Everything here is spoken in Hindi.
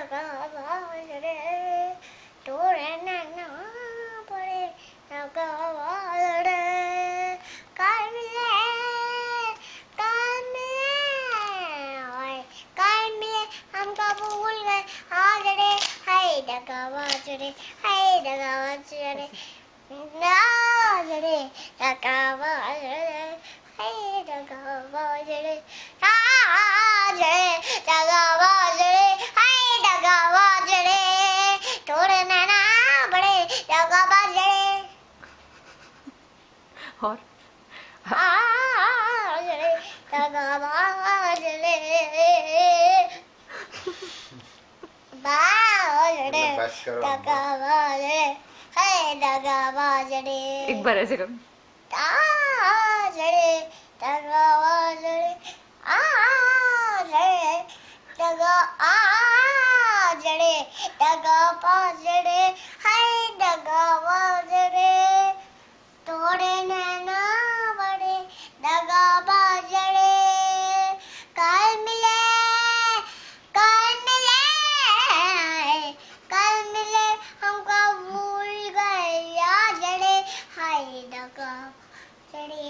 दगा बाजरे तोड़े नैना बड़े दगा बाजरे काल मिले हमको भूल गए आजड़े हाय दगा बाजरे नाजड़े दगा बाजरे हाय दगा बाजरे नाजड़े दगा बाजरे हाय दगा बाजरे थोड़े नैना बड़े दगा बाजरे और दगा बाजरे दगा बाजरे हाय दगा बाजरे एक बार ऐसे करो आजड़े दगा बाजरे दगा आजड़े दगा बाजरे हाय दगा बाजरे तोड़े नैना बड़े दगा बाजरे कल मिले हमको भूल गए आजड़े हाय दगा बाजरे